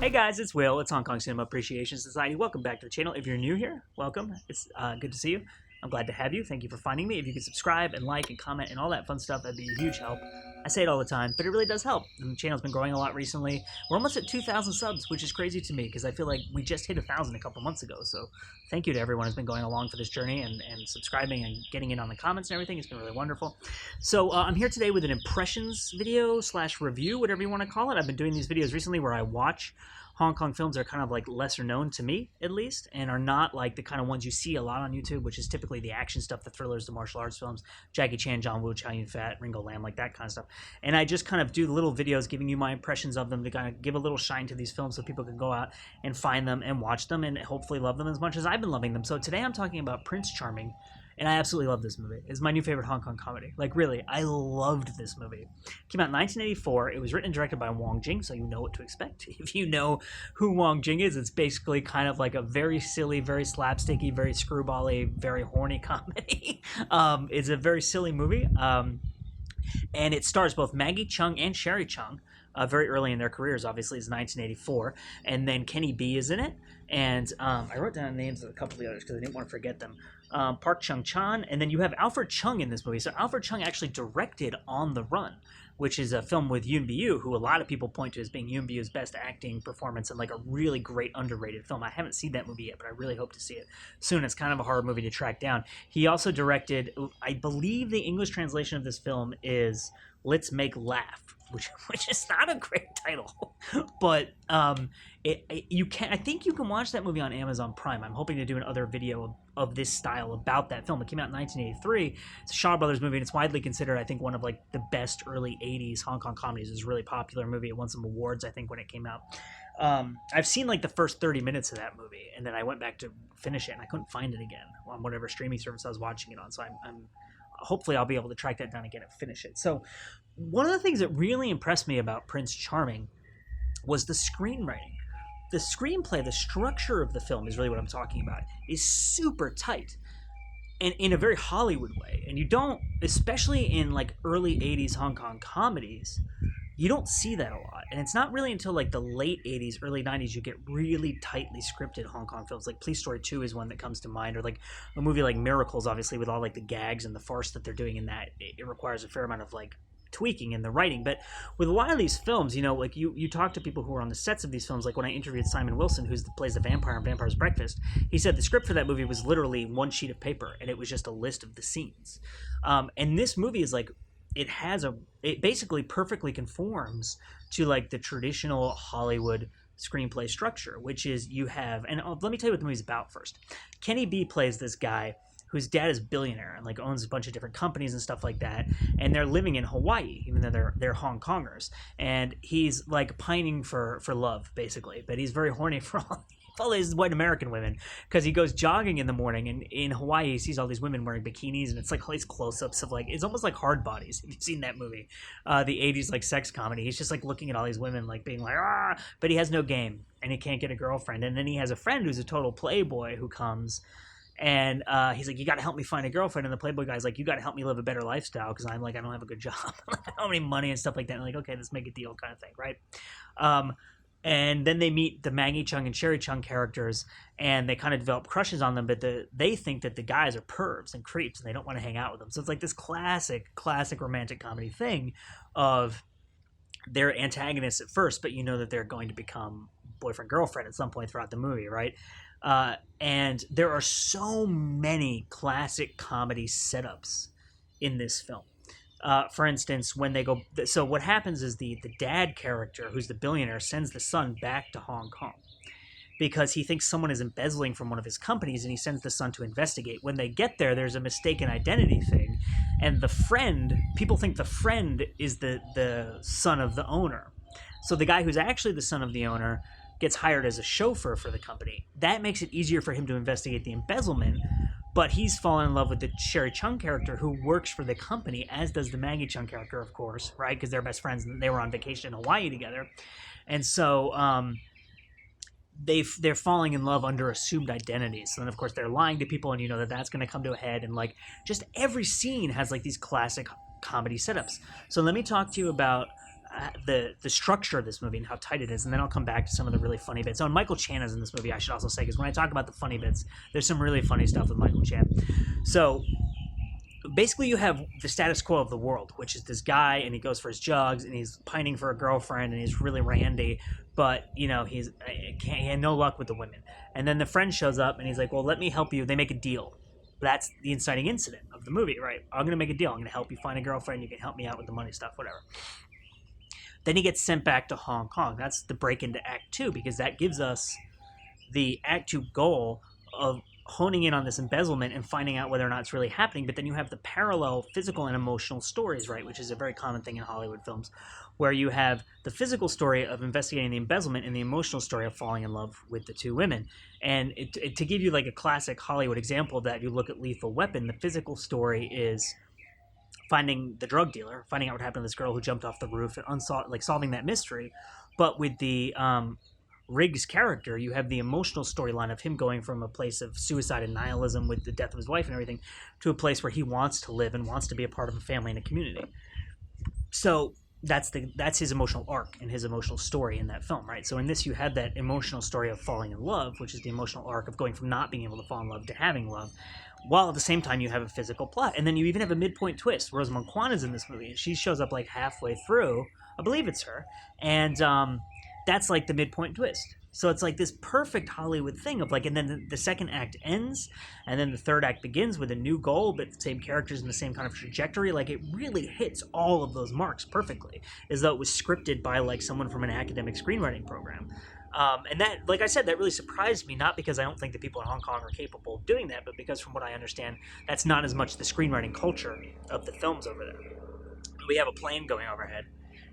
Hey guys, it's Will. It's Hong Kong Cinema Appreciation Society. Welcome back to the channel. If you're new here, welcome. It's good to see you. I'm glad to have you. Thank you for finding me. If you could subscribe and like and comment and all that fun stuff, that'd be a huge help. I say it all the time, but it really does help. And the channel's been growing a lot recently. We're almost at 2,000 subs, which is crazy to me because I feel like we just hit 1,000 a couple months ago. So thank you to everyone who's been going along for this journey and subscribing and getting in on the comments and everything. It's been really wonderful. So I'm here today with an impressions video / review, whatever you want to call it. I've been doing these videos recently where I watch Hong Kong films that are kind of like lesser known to me, at least, and are not like the kind of ones you see a lot on YouTube, which is typically the action stuff, the thrillers, the martial arts films, Jackie Chan, John Woo, Chow Yun-fat, Ringo Lam, like that kind of stuff. And I just kind of do little videos giving you my impressions of them to kind of give a little shine to these films so people can go out and find them and watch them and hopefully love them as much as I've been loving them. So today I'm talking about Prince Charming, and I absolutely love this movie. It's my new favorite Hong Kong comedy. Like, really, I loved this movie. It came out in 1984. It was written and directed by Wong Jing, so you know what to expect. If you know who Wong Jing is, it's basically kind of like a very silly, very slapsticky, very screwball-y, very horny comedy. It's a very silly movie, and it stars both Maggie Cheung and Sherry Cheung. Very early in their careers, obviously, it's 1984. And then Kenny B is in it. And I wrote down names of a couple of the others because I didn't want to forget them. Park Chung-chan. And then you have Alfred Chung in this movie. So Alfred Chung actually directed On the Run, which is a film with Yoon Bi-yoo, who a lot of people point to as being Yoon Bi-yoo's best acting performance and like a really great underrated film. I haven't seen that movie yet, but I really hope to see it soon. It's kind of a horror movie to track down. He also directed, I believe the English translation of this film is Let's Make Laugh, which is not a great title, but I think you can watch that movie on Amazon Prime. I'm hoping to do another video of this style about that film. It came out in 1983. It's a Shaw Brothers movie, and it's widely considered, I think, one of like the best early 80s Hong Kong comedies. It was a really popular movie. It won some awards, I think, when it came out. I've seen like the first 30 minutes of that movie, and then I went back to finish it, and I couldn't find it again on whatever streaming service I was watching it on. So I'm hopefully I'll be able to track that down again and finish it. So one of the things that really impressed me about Prince Charming was the screenwriting. The screenplay, the structure of the film is really what I'm talking about, is super tight and in a very Hollywood way. And you don't, especially in like early 80s Hong Kong comedies, you don't see that a lot. And it's not really until like the late 80s, early 90s, you get really tightly scripted Hong Kong films. Like Police Story 2 is one that comes to mind, or like a movie like Miracles, obviously, with all like the gags and the farce that they're doing in that. It requires a fair amount of like tweaking in the writing. But with a lot of these films, you know, like you talk to people who are on the sets of these films. Like when I interviewed Simon Wilson, plays the vampire in Vampire's Breakfast, he said the script for that movie was literally one sheet of paper, and it was just a list of the scenes. And this movie is like, it basically perfectly conforms to like the traditional Hollywood screenplay structure, which is you have, and let me tell you what the movie's about first. Kenny B plays this guy whose dad is a billionaire and like owns a bunch of different companies and stuff like that, and they're living in Hawaii, even though they're Hong Kongers, and he's like pining for love basically, but he's very horny for all these white American women, because he goes jogging in the morning, and in Hawaii he sees all these women wearing bikinis, and it's like all these close-ups of like, it's almost like Hard Bodies, if you've seen that movie, the 80s like sex comedy. He's just like looking at all these women like being like, ah, but he has no game and he can't get a girlfriend. And then he has a friend who's a total playboy who comes, and he's like, you got to help me find a girlfriend. And the playboy guy's like, you got to help me live a better lifestyle, because I'm like, I don't have a good job, I don't have any money and stuff like that. And like, okay, let's make a deal kind of thing, right? And then they meet the Maggie Cheung and Sherry Cheung characters, and they kind of develop crushes on them, but they think that the guys are pervs and creeps, and they don't want to hang out with them. So it's like this classic romantic comedy thing of they're antagonists at first, but you know that they're going to become boyfriend-girlfriend at some point throughout the movie, right? And there are so many classic comedy setups in this film. For instance, when they go, so what happens is the dad character, who's the billionaire, sends the son back to Hong Kong because he thinks someone is embezzling from one of his companies, and he sends the son to investigate. When they get there, there's a mistaken identity thing, and people think the friend is the son of the owner. So the guy who's actually the son of the owner gets hired as a chauffeur for the company. That makes it easier for him to investigate the embezzlement, but he's fallen in love with the Sherry Cheung character, who works for the company, as does the Maggie Cheung character, of course, right? Because they're best friends and they were on vacation in Hawaii together. And so they're falling in love under assumed identities. So then, of course, they're lying to people, and you know that that's going to come to a head. And like, just every scene has like these classic comedy setups. So let me talk to you about the structure of this movie and how tight it is, and then I'll come back to some of the really funny bits. Oh, and Michael Chan is in this movie, I should also say, because when I talk about the funny bits, there's some really funny stuff with Michael Chan. So basically you have the status quo of the world, which is this guy, and he goes for his jogs, and he's pining for a girlfriend, and he's really randy, but he had no luck with the women. And then the friend shows up, and he's like, well, let me help you. They make a deal. That's the inciting incident of the movie, right? I'm going to make a deal. I'm going to help you find a girlfriend. You can help me out with the money stuff, whatever. Then he gets sent back to Hong Kong. That's the break into Act 2, because that gives us the Act 2 goal of honing in on this embezzlement and finding out whether or not it's really happening. But then you have the parallel physical and emotional stories, right, which is a very common thing in Hollywood films, where you have the physical story of investigating the embezzlement and the emotional story of falling in love with the two women. And to give you like a classic Hollywood example of that, you look at Lethal Weapon. The physical story is finding the drug dealer, finding out what happened to this girl who jumped off the roof, and solving that mystery. But with the Riggs character, you have the emotional storyline of him going from a place of suicide and nihilism with the death of his wife and everything to a place where he wants to live and wants to be a part of a family and a community. So that's his emotional arc and his emotional story in that film, right? So in this, you had that emotional story of falling in love, which is the emotional arc of going from not being able to fall in love to having love, while at the same time you have a physical plot. And then you even have a midpoint twist. Rosamund Kwan is in this movie, and she shows up like halfway through. I believe it's her. And that's like the midpoint twist. So it's like this perfect Hollywood thing of like, and then the second act ends, and then the third act begins with a new goal, but the same characters and the same kind of trajectory. Like, it really hits all of those marks perfectly, as though it was scripted by like someone from an academic screenwriting program. And that, like I said, that really surprised me, not because I don't think the people in Hong Kong are capable of doing that, but because from what I understand, that's not as much the screenwriting culture of the films over there. We have a plane going overhead,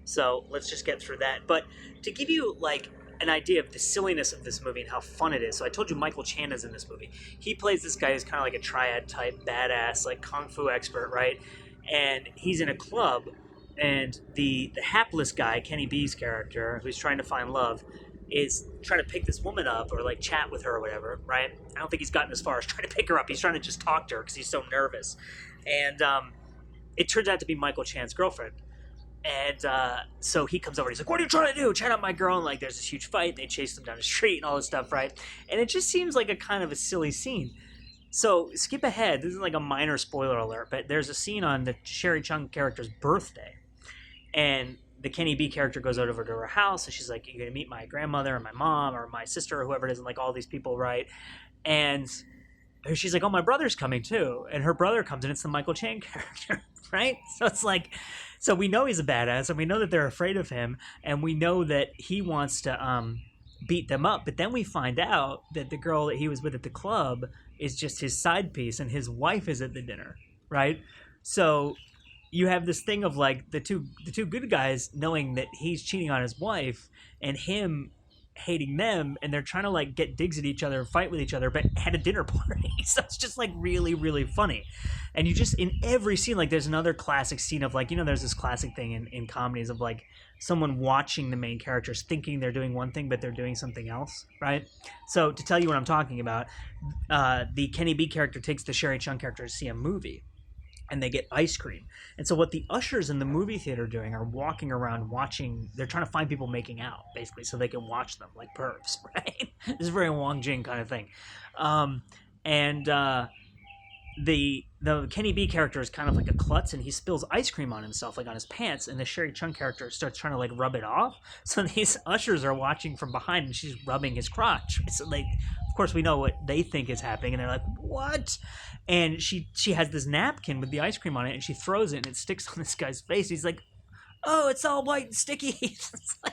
so let's just get through that. But to give you like an idea of the silliness of this movie and how fun it is. So I told you Michael Chan is in this movie. He plays this guy who's kind of like a triad type, badass, like kung fu expert, right? And he's in a club, and the hapless guy, Kenny B's character, who's trying to find love, is trying to pick this woman up or like chat with her or whatever, right? I don't think he's gotten as far as trying to pick her up. He's trying to just talk to her because he's so nervous. And it turns out to be Michael Chan's girlfriend. And so he comes over, he's like, what are you trying to do? Chat up my girl. And like, there's this huge fight. They chase them down the street and all this stuff, right? And it just seems like a kind of a silly scene. So skip ahead. This is like a minor spoiler alert, but there's a scene on the Sherry Chung character's birthday. And the Kenny B character goes over to her house, and she's like, you're going to meet my grandmother and my mom or my sister or whoever it is, and like all these people, right? And she's like, oh, my brother's coming too. And her brother comes, and it's the Michael Chan character, right? So it's like, so we know he's a badass, and we know that they're afraid of him, and we know that he wants to beat them up. But then we find out that the girl that he was with at the club is just his side piece, and his wife is at the dinner, right? So you have this thing of like the two good guys knowing that he's cheating on his wife, and him hating them, and they're trying to like get digs at each other, fight with each other, but at a dinner party. So it's just like really, really funny. And you just, in every scene, like there's another classic scene of like, there's this classic thing in comedies of like someone watching the main characters thinking they're doing one thing, but they're doing something else, right? So to tell you what I'm talking about, the Kenny B character takes the Sherry Chung character to see a movie, and they get ice cream. And so what the ushers in the movie theater are doing are walking around watching, they're trying to find people making out, basically, so they can watch them, like pervs, right? This is a very Wong Jing kind of thing. The Kenny B character is kind of like a klutz, and he spills ice cream on himself, like on his pants, and the Sherry Chung character starts trying to like rub it off. So these ushers are watching from behind, and she's rubbing his crotch. So like, of course we know what they think is happening, and they're like, what? And she has this napkin with the ice cream on it, and she throws it, and it sticks on this guy's face. He's like, oh, it's all white and sticky. It's like,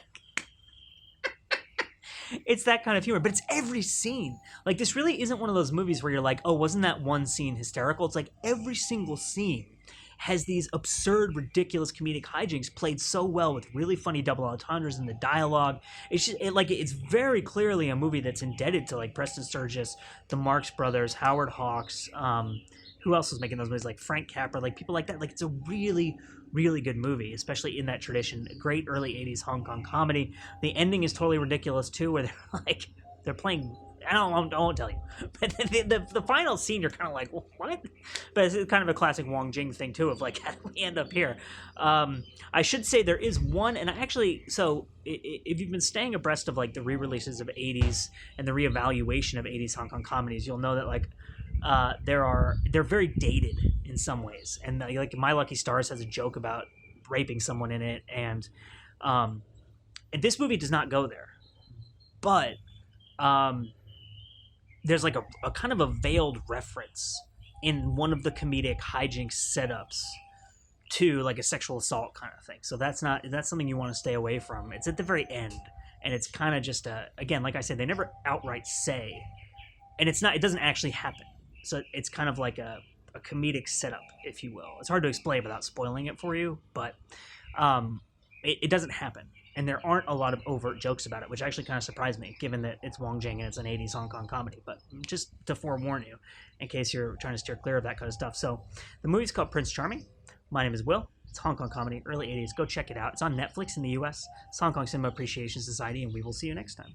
it's that kind of humor, but it's every scene. Like, this really isn't one of those movies where you're like, oh, wasn't that one scene hysterical? It's like every single scene has these absurd, ridiculous comedic hijinks played so well with really funny double entendres in the dialogue. It's just it's very clearly a movie that's indebted to like Preston Sturges, the Marx Brothers, Howard Hawks, who else was making those movies, like Frank Capra, like people like that. Like, it's a really, really good movie, especially in that tradition. A great early 80s Hong Kong comedy. The ending is totally ridiculous too, where they're playing I won't tell you. But the final scene, you're kind of like, well, what? But it's kind of a classic Wong Jing thing too, of like, how do we end up here? I should say there is one, and I actually, so if you've been staying abreast of like the re-releases of 80s and the reevaluation of 80s Hong Kong comedies, you'll know that like they're very dated in some ways, and like My Lucky Stars has a joke about raping someone in it, and this movie does not go there, but there's like a kind of a veiled reference in one of the comedic hijinks setups to like a sexual assault kind of thing. So that's something you want to stay away from. It's at the very end, and it's kind of just again, like I said, they never outright say, and it doesn't actually happen. So it's kind of like a comedic setup, if you will. It's hard to explain without spoiling it for you, but it doesn't happen. And there aren't a lot of overt jokes about it, which actually kind of surprised me, given that it's Wong Jing and it's an 80s Hong Kong comedy. But just to forewarn you, in case you're trying to steer clear of that kind of stuff. So the movie's called Prince Charming. My name is Will. It's Hong Kong comedy, early 80s. Go check it out. It's on Netflix in the US. It's Hong Kong Cinema Appreciation Society, and we will see you next time.